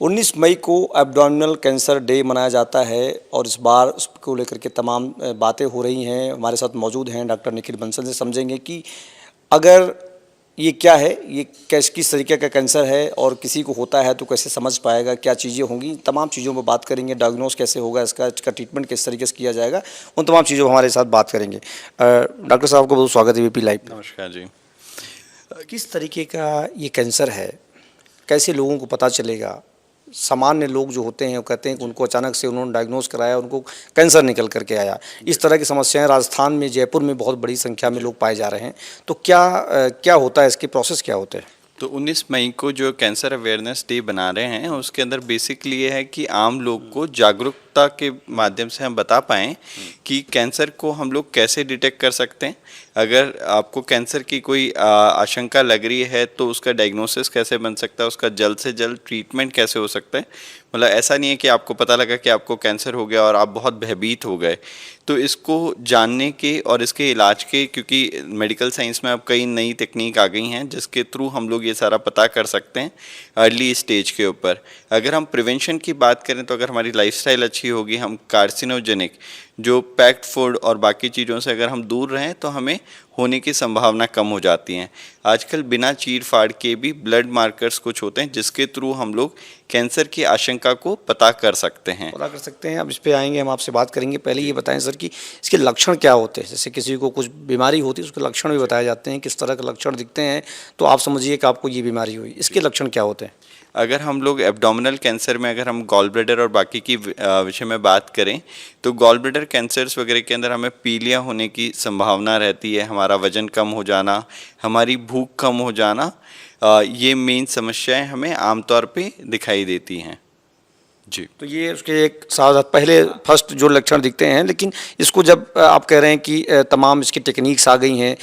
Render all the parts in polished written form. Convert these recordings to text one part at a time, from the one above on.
19 मई को abdominal cancer day मनाया जाता है और इस बार उसको लेकर के तमाम बातें हो रही हैं। हमारे साथ मौजूद हैं डॉक्टर निखिल बंसल। से समझेंगे कि अगर ये क्या है, ये किस तरीके का कैंसर है और किसी को होता है तो कैसे समझ पाएगा, क्या चीज़ें होंगी, तमाम चीज़ों पर बात करेंगे। डायग्नोस कैसे होगा, इसका ट्रीटमेंट किस तरीके से किया जाएगा, उन तमाम चीज़ों पर हमारे साथ बात करेंगे। डॉक्टर साहब को बहुत स्वागत है वीपी लाइव। नमस्कार जी। किस तरीके का ये कैंसर है, कैसे लोगों को पता चलेगा? सामान्य लोग जो होते हैं वो कहते हैं कि उनको अचानक से उन्होंने डायग्नोस कराया, उनको कैंसर निकल करके आया। इस तरह की समस्याएं राजस्थान में, जयपुर में बहुत बड़ी संख्या में लोग पाए जा रहे हैं। तो क्या होता है, इसके प्रोसेस क्या होते हैं? तो 19 मई को जो कैंसर अवेयरनेस डे बना रहे हैं उसके अंदर बेसिकली ये है कि आम लोग को जागरूकता के माध्यम से हम बता पाएँ कि कैंसर को हम लोग कैसे डिटेक्ट कर सकते हैं। अगर आपको कैंसर की कोई आशंका लग रही है तो उसका डायग्नोसिस कैसे बन सकता है, उसका जल्द से जल्द ट्रीटमेंट कैसे हो सकता है। मतलब ऐसा नहीं है कि आपको पता लगा कि आपको कैंसर हो गया और आप बहुत भयभीत हो गए। तो इसको जानने के और इसके इलाज के, क्योंकि मेडिकल साइंस में अब कई नई तकनीक आ गई हैं जिसके थ्रू हम लोग ये सारा पता कर सकते हैं अर्ली स्टेज के ऊपर। अगर हम प्रिवेंशन की बात करें तो अगर हमारी लाइफस्टाइल अच्छी होगी, हम कार्सिनोजेनिक जो पैक्ड फूड और बाकी चीज़ों से अगर हम दूर रहें तो हमें होने की संभावना कम हो जाती हैं। आजकल बिना चीर फाड़ के भी ब्लड मार्कर्स कुछ होते हैं जिसके थ्रू हम लोग कैंसर की आशंका को पता कर सकते हैं। अब इस पे आएंगे, हम आपसे बात करेंगे। पहले ये बताएं सर कि इसके लक्षण क्या होते हैं? जैसे किसी को कुछ बीमारी होती है, उसके लक्षण भी बताए जाते हैं, किस तरह के लक्षण दिखते हैं, तो आप समझिए कि आपको ये बीमारी हुई। इसके लक्षण क्या होते हैं? अगर हम लोग एब्डोमिनल कैंसर में अगर हम गॉल ब्लैडर और बाकी की विषय में बात करें तो गॉल ब्लैडर कैंसर्स वगैरह के अंदर हमें पीलिया होने की संभावना रहती है, हमारा वजन कम हो जाना, हमारी भूख कम हो जाना, ये मेन समस्याएं हमें आमतौर पे दिखाई देती हैं जी। तो ये उसके एक साथ पहले फर्स्ट जो लक्षण दिखते हैं, लेकिन इसको जब आप कह रहे हैं कि तमाम इसकी टेक्निक्स आ गई हैं,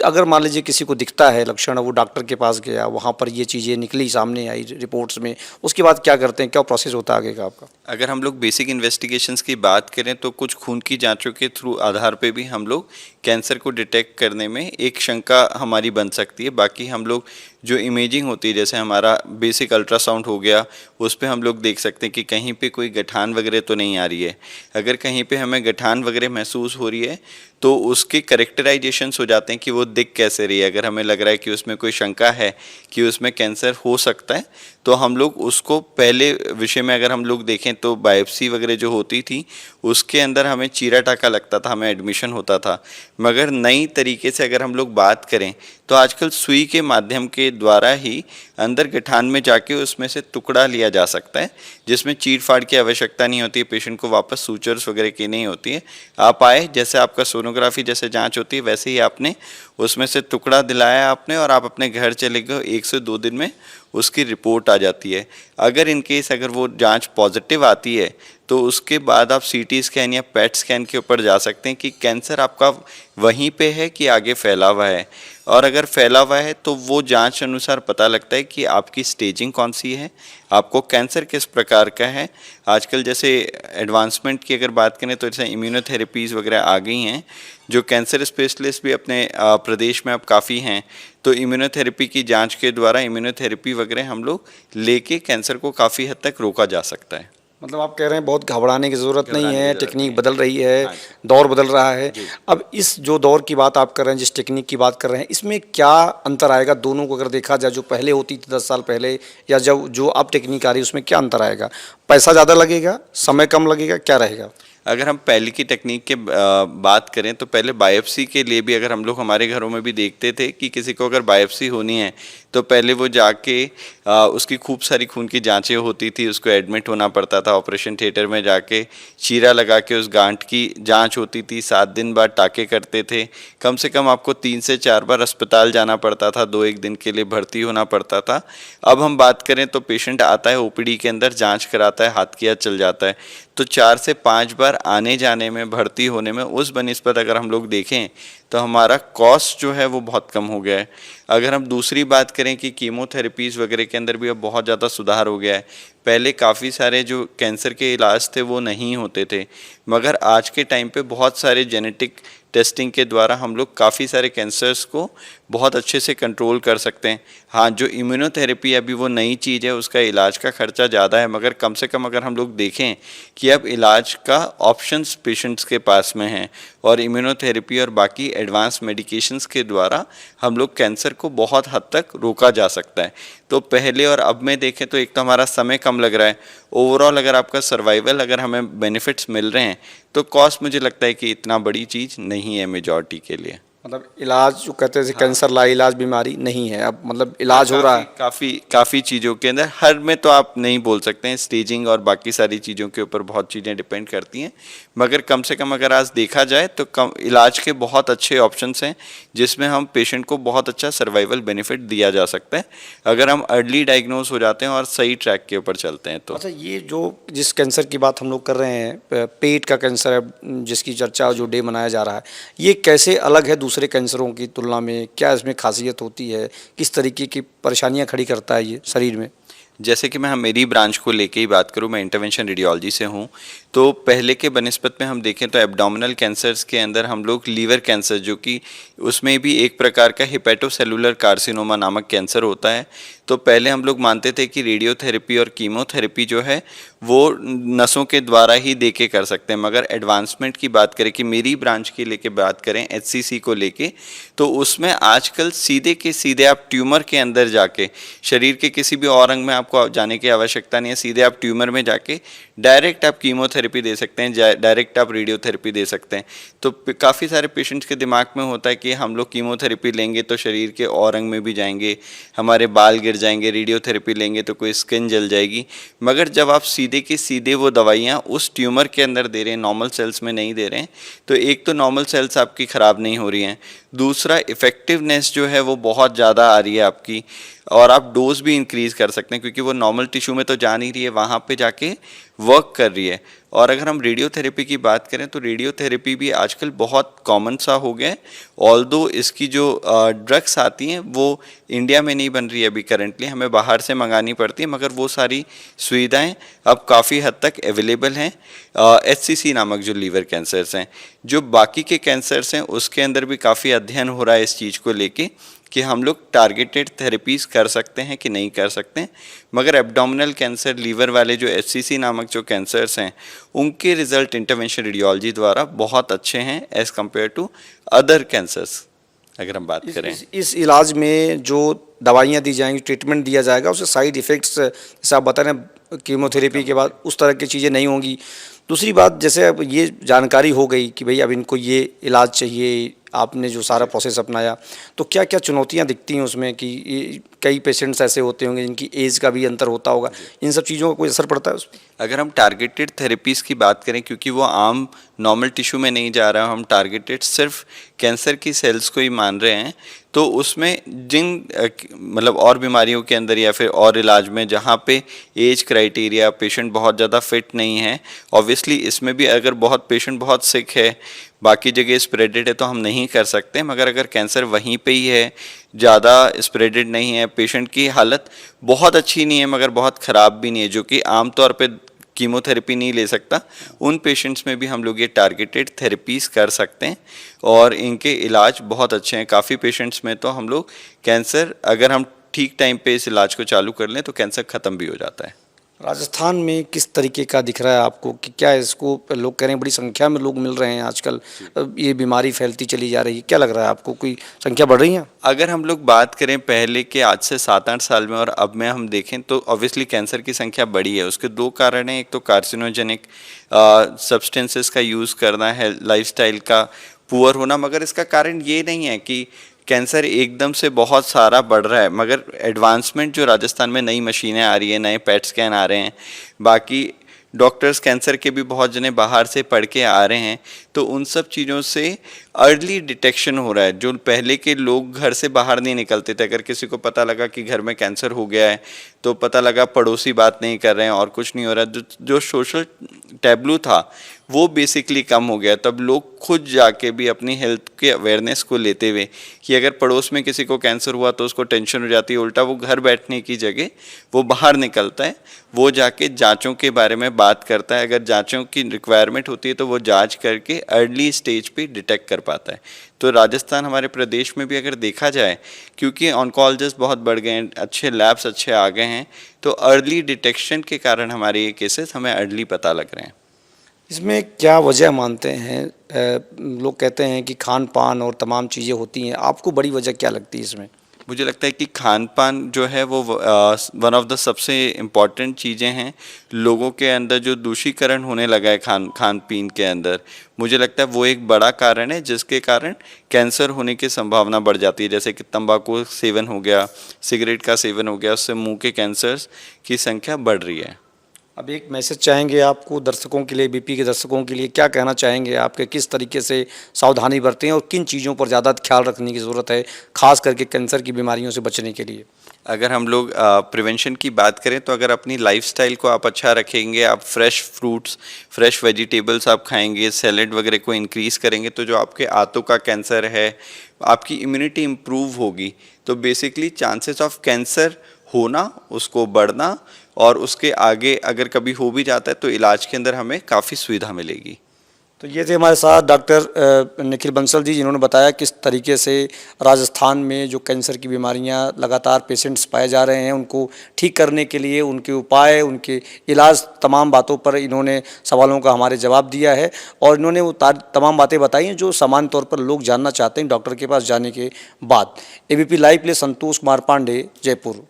अगर मान लीजिए किसी को दिखता है लक्षण, वो डॉक्टर के पास गया, वहाँ पर ये चीज़ें निकली, सामने आई रिपोर्ट्स में, उसके बाद क्या करते हैं, क्या प्रोसेस होता है आगे का आपका? अगर हम लोग बेसिक इन्वेस्टिगेशंस की बात करें तो कुछ खून की जांचों के थ्रू आधार पे भी हम लोग कैंसर को डिटेक्ट करने में एक शंका हमारी बन सकती है। बाकी हम लोग जो इमेजिंग होती है, जैसे हमारा बेसिक अल्ट्रासाउंड हो गया, उस पे हम लोग देख सकते हैं कि कहीं पे कोई गठान वगैरह तो नहीं आ रही है। अगर कहीं पे हमें गठान वगैरह महसूस हो रही है तो उसके करेक्टराइजेशंस हो जाते हैं कि वो दिख कैसे रही है। अगर हमें लग रहा है कि उसमें कोई शंका है कि उसमें कैंसर हो सकता है तो हम लोग उसको, पहले विषय में अगर हम लोग देखें तो बायोप्सी वगैरह जो होती थी उसके अंदर हमें चीरा टाका लगता था, हमें एडमिशन होता था। मगर नई तरीके से अगर हम लोग बात करें तो आजकल सुई के माध्यम के द्वारा ही अंदर गठान में जाके उसमें से टुकड़ा लिया जा सकता है, जिसमें चीर फाड़ की आवश्यकता नहीं होती है, पेशेंट को वापस सूचर्स वगैरह की नहीं होती है। आप आए, जैसे आपका सोनोग्राफी जैसे जांच होती है वैसे ही आपने उसमें से टुकड़ा दिलाया आपने और आप अपने घर चले गए, 1 से 2 दिन में उसकी रिपोर्ट आ जाती है। अगर इन केस अगर वो जांच पॉजिटिव आती है तो उसके बाद आप सीटी स्कैन या पेट स्कैन के ऊपर जा सकते हैं कि कैंसर आपका वहीं पे है कि आगे फैला हुआ है। और अगर फैला हुआ है तो वो जांच अनुसार पता लगता है कि आपकी स्टेजिंग कौन सी है, आपको कैंसर किस प्रकार का है। आजकल जैसे एडवांसमेंट की अगर बात करें तो जैसे इम्यूनोथेरेपीज़ वगैरह आ गई हैं, जो कैंसर स्पेशलिस्ट भी अपने प्रदेश में अब काफ़ी हैं। तो इम्यूनोथेरेपी की जांच के द्वारा इम्यूनोथेरेपी वगैरह हम लोग लेके कैंसर को काफ़ी हद तक रोका जा सकता है। मतलब आप कह रहे हैं बहुत घबराने की ज़रूरत नहीं है, टेक्निक बदल रही है, हाँ, दौर बदल रहा है। अब इस जो दौर की बात आप कर रहे हैं, जिस टेक्निक की बात कर रहे हैं, इसमें क्या अंतर आएगा दोनों को अगर देखा जाए? जो पहले होती थी 10 साल पहले, या जब जो अब टेक्निक आ रही है, उसमें क्या अंतर आएगा? पैसा ज़्यादा लगेगा, समय कम लगेगा, क्या रहेगा? अगर हम पहले की टेक्निक के बात करें तो पहले बायोप्सी के लिए भी अगर हम लोग हमारे घरों में भी देखते थे कि किसी को अगर बायोप्सी होनी है तो पहले वो जाके उसकी खूब सारी खून की जांचें होती थी, उसको एडमिट होना पड़ता था, ऑपरेशन थिएटर में जाके चीरा लगा के उस गांठ की जांच होती थी, 7 दिन बाद टाके करते थे, कम से कम आपको 3 से 4 बार अस्पताल जाना पड़ता था, 2-1 दिन के लिए भर्ती होना पड़ता था। अब हम बात करें तो पेशेंट आता है ओपीडी के अंदर, जाँच कराता है, हाथ की हाथ चल जाता है। तो 4 से 5 बार आने जाने में, भर्ती होने में, उस बनिस्पत अगर हम लोग देखें तो हमारा कॉस्ट जो है वो बहुत कम हो गया है। अगर हम दूसरी बात करें कि कीमोथेरेपीज़ वगैरह के अंदर भी अब बहुत ज़्यादा सुधार हो गया है। पहले काफ़ी सारे जो कैंसर के इलाज थे वो नहीं होते थे, मगर आज के टाइम पे बहुत सारे जेनेटिक टेस्टिंग के द्वारा हम लोग काफ़ी सारे कैंसर्स को बहुत अच्छे से कंट्रोल कर सकते हैं। हाँ, जो इम्यूनोथेरेपी अभी वो नई चीज़ है, उसका इलाज का खर्चा ज़्यादा है, मगर कम से कम अगर हम लोग देखें कि अब इलाज का ऑप्शंस पेशेंट्स के पास में हैं और इम्यूनोथेरेपी और बाकी एडवांस मेडिकेशंस के द्वारा हम लोग कैंसर को बहुत हद तक रोका जा सकता है। तो पहले और अब में देखें तो एक तो हमारा समय कम लग रहा है, ओवरऑल अगर आपका सर्वाइवल अगर हमें बेनिफिट्स मिल रहे हैं तो कॉस्ट मुझे लगता है कि इतना बड़ी चीज़ नहीं है मेजॉरिटी के लिए। मतलब इलाज जो कहते हैं कैंसर लाइलाज बीमारी नहीं है अब, मतलब इलाज हो रहा है। काफ़ी चीज़ों के अंदर हर में तो आप नहीं बोल सकते हैं, स्टेजिंग और बाकी सारी चीज़ों के ऊपर बहुत चीज़ें डिपेंड करती हैं, मगर कम से कम अगर आज देखा जाए तो कम इलाज के बहुत अच्छे ऑप्शंस हैं जिसमें हम पेशेंट को बहुत अच्छा सर्वाइवल बेनिफिट दिया जा सकता है अगर हम अर्ली डायग्नोज हो जाते हैं और सही ट्रैक के ऊपर चलते हैं तो। अच्छा, ये जो जिस कैंसर की बात हम लोग कर रहे हैं, पेट का कैंसर है जिसकी चर्चा जो डे मनाया जा रहा है, ये कैसे अलग है दूसरे कैंसरों की तुलना में? क्या इसमें खासियत होती है? किस तरीके की परेशानियां खड़ी करता है ये शरीर में? जैसे कि मैं मेरी ब्रांच को लेके ही बात करूं, मैं इंटरवेंशन रेडियोलॉजी से हूं, तो पहले के बनिस्बत में हम देखें तो एब्डोमिनल कैंसर्स के अंदर हम लोग लीवर कैंसर, जो कि उसमें भी एक प्रकार का हिपेटोसेलुलर कार्सिनोमा नामक कैंसर होता है, तो पहले हम लोग मानते थे कि रेडियोथेरेपी और कीमोथेरेपी जो है वो नसों के द्वारा ही दे के कर सकते हैं, मगर एडवांसमेंट की बात करें कि मेरी ब्रांच की लेके बात करें HCC को लेके, तो उसमें आजकल सीधे के सीधे आप ट्यूमर के अंदर जाके, शरीर के किसी भी और अंग में आपको जाने की आवश्यकता नहीं है, सीधे आप ट्यूमर में जाके डायरेक्ट आप कीमोथेरेपी दे सकते हैं, डायरेक्ट आप रेडियोथेरेपी दे सकते हैं। तो काफ़ी सारे पेशेंट्स के दिमाग में होता है कि हम लोग कीमोथेरेपी लेंगे तो शरीर के और अंग में भी जाएंगे, हमारे बाल गिर जाएंगे, रेडियोथेरेपी लेंगे तो कोई स्किन जल जाएगी, मगर जब आप सीधे के सीधे वो दवाइयाँ उस ट्यूमर के अंदर दे रहे हैं, नॉर्मल सेल्स में नहीं दे रहे हैं, तो एक तो नॉर्मल सेल्स आपकी ख़राब नहीं हो रही हैं, दूसरा इफ़ेक्टिवनेस जो है वो बहुत ज़्यादा आ रही है आपकी, और आप डोज भी इंक्रीज़ कर सकते हैं क्योंकि वो नॉर्मल टिश्यू में तो जा नहीं रही है, वहाँ पे जाके वर्क कर रही है। और अगर हम रेडियोथेरेपी की बात करें तो रेडियोथेरेपी भी आजकल बहुत कॉमन सा हो गया है, ऑल्दो इसकी जो ड्रग्स आती हैं वो इंडिया में नहीं बन रही है अभी करेंटली, हमें बाहर से मंगानी पड़ती है, मगर वो सारी सुविधाएं अब काफ़ी हद तक अवेलेबल हैं। HCC नामक जो लीवर कैंसर्स हैं, जो बाकी के कैंसर्स हैं उसके अंदर भी काफ़ी अध्ययन हो रहा है इस चीज़ को लेके कि हम लोग टारगेटेड थेरेपीज़ कर सकते हैं कि नहीं कर सकते हैं, मगर एब्डोमिनल कैंसर, लीवर वाले जो HCC नामक जो कैंसर्स हैं उनके रिजल्ट इंटरवेंशन रेडियोलॉजी द्वारा बहुत अच्छे हैं as compare to other cancers. अगर हम बात करें इस इलाज में जो दवाइयाँ दी जाएंगी, ट्रीटमेंट दिया जाएगा, उससे साइड इफ़ेक्ट्स जैसे आप बता रहे हैं कीमोथेरेपी के बाद उस तरह की चीज़ें नहीं होंगी। दूसरी बात, जैसे अब ये जानकारी हो गई कि भाई अब इनको ये इलाज चाहिए, आपने जो सारा प्रोसेस अपनाया, तो क्या क्या चुनौतियाँ दिखती हैं उसमें कि कई पेशेंट्स ऐसे होते होंगे जिनकी एज का भी अंतर होता होगा, इन सब चीज़ों का कोई असर पड़ता है उस पर? अगर हम टारगेटेड थेरेपीज़ की बात करें, क्योंकि वो आम नॉर्मल टिश्यू में नहीं जा रहा, हम टारगेटेड सिर्फ कैंसर की सेल्स को ही मान रहे हैं, तो उसमें जिन मतलब और बीमारियों के अंदर या फिर और इलाज में जहाँ पे एज क्राइटेरिया, पेशेंट बहुत ज़्यादा फिट नहीं है, ऑब्वियसली इसमें भी अगर बहुत पेशेंट बहुत सिक है, बाकी जगह स्प्रेडेड है तो हम नहीं कर सकते, मगर अगर कैंसर वहीं पे ही है, ज़्यादा स्प्रेडेड नहीं है, पेशेंट की हालत बहुत अच्छी नहीं है मगर बहुत ख़राब भी नहीं है, जो कि आमतौर पे कीमोथेरेपी नहीं ले सकता, उन पेशेंट्स में भी हम लोग ये टारगेटेड थेरेपीज़ कर सकते हैं और इनके इलाज बहुत अच्छे हैं। काफ़ी पेशेंट्स में तो हम लोग कैंसर, अगर हम ठीक टाइम पे इस इलाज को चालू कर लें तो कैंसर ख़त्म भी हो जाता है। राजस्थान में किस तरीके का दिख रहा है आपको कि क्या इसको लोग कह रहे हैं, बड़ी संख्या में लोग मिल रहे हैं आजकल, ये बीमारी फैलती चली जा रही है, क्या लग रहा है आपको, कोई संख्या बढ़ रही है? अगर हम लोग बात करें पहले के आज से 7-8 साल में और अब में हम देखें तो ऑब्वियसली कैंसर की संख्या बढ़ी है। उसके दो कारण हैं, एक तो कार्सिनोजेनिक सब्सटेंसेस का यूज़ करना है, लाइफस्टाइल का पुअर होना, मगर इसका कारण ये नहीं है कि कैंसर एकदम से बहुत सारा बढ़ रहा है, मगर एडवांसमेंट जो राजस्थान में नई मशीनें आ रही है, नए पेट स्कैन आ रहे हैं, बाकी डॉक्टर्स कैंसर के भी बहुत जने बाहर से पढ़ के आ रहे हैं, तो उन सब चीज़ों से अर्ली डिटेक्शन हो रहा है। जो पहले के लोग घर से बाहर नहीं निकलते थे, अगर किसी को पता लगा कि घर में कैंसर हो गया है तो पता लगा पड़ोसी बात नहीं कर रहे हैं और कुछ नहीं हो रहा, जो सोशल टैबू था वो बेसिकली कम हो गया। तब लोग खुद जाके भी अपनी हेल्थ के अवेयरनेस को लेते हुए कि अगर पड़ोस में किसी को कैंसर हुआ तो उसको टेंशन हो जाती है, उल्टा वो घर बैठने की जगह वो बाहर निकलता है, वो जाके जांचों के बारे में बात करता है। अगर जांचों की रिक्वायरमेंट होती है तो वो जांच करके अर्ली स्टेज पे डिटेक्ट कर पाता है। तो राजस्थान हमारे प्रदेश में भी अगर देखा जाए, क्योंकि ऑन्कोलॉजिस्ट बहुत बढ़ गए हैं, अच्छे लैब्स अच्छे आ गए हैं, तो अर्ली डिटेक्शन के कारण हमारे ये केसेस हमें अर्ली पता लग रहे हैं। इसमें क्या वजह मानते हैं? लोग कहते हैं कि खान पान और तमाम चीज़ें होती हैं, आपको बड़ी वजह क्या लगती है इसमें? मुझे लगता है कि खान पान जो है वो वन ऑफ द सबसे इम्पॉर्टेंट चीज़ें हैं। लोगों के अंदर जो दूषीकरण होने लगा है खान पीन के अंदर, मुझे लगता है वो एक बड़ा कारण है जिसके कारण कैंसर होने की संभावना बढ़ जाती है। जैसे कि तंबाकू सेवन हो गया, सिगरेट का सेवन हो गया, उससे मुंह के कैंसर्स की संख्या बढ़ रही है। अब एक मैसेज चाहेंगे आपको दर्शकों के लिए, बीपी के दर्शकों के लिए क्या कहना चाहेंगे आपके, किस तरीके से सावधानी बरतें और किन चीज़ों पर ज़्यादा ख्याल रखने की ज़रूरत है, खास करके कैंसर की बीमारियों से बचने के लिए? अगर हम लोग प्रिवेंशन की बात करें तो अगर अपनी लाइफस्टाइल को आप अच्छा रखेंगे, आप फ्रेश फ्रूट्स, फ्रेश वेजिटेबल्स आप खाएंगे, सैलेड वगैरह को इंक्रीज़ करेंगे, तो जो आपके आंतों का कैंसर है, आपकी इम्यूनिटी इम्प्रूव होगी, तो बेसिकली चांसेस ऑफ कैंसर होना, उसको बढ़ना और उसके आगे अगर कभी हो भी जाता है तो इलाज के अंदर हमें काफ़ी सुविधा मिलेगी। तो ये थे हमारे साथ डॉक्टर निखिल बंसल जी, जिन्होंने बताया किस तरीके से राजस्थान में जो कैंसर की बीमारियां लगातार पेशेंट्स पाए जा रहे हैं, उनको ठीक करने के लिए उनके उपाय, उनके इलाज, तमाम बातों पर इन्होंने सवालों का हमारे जवाब दिया है और इन्होंने वो तमाम बातें बताई हैं जो सामान्य तौर पर लोग जानना चाहते हैं डॉक्टर के पास जाने के बाद। एबीपी लाइव के लिए संतोष कुमार पांडे, जयपुर।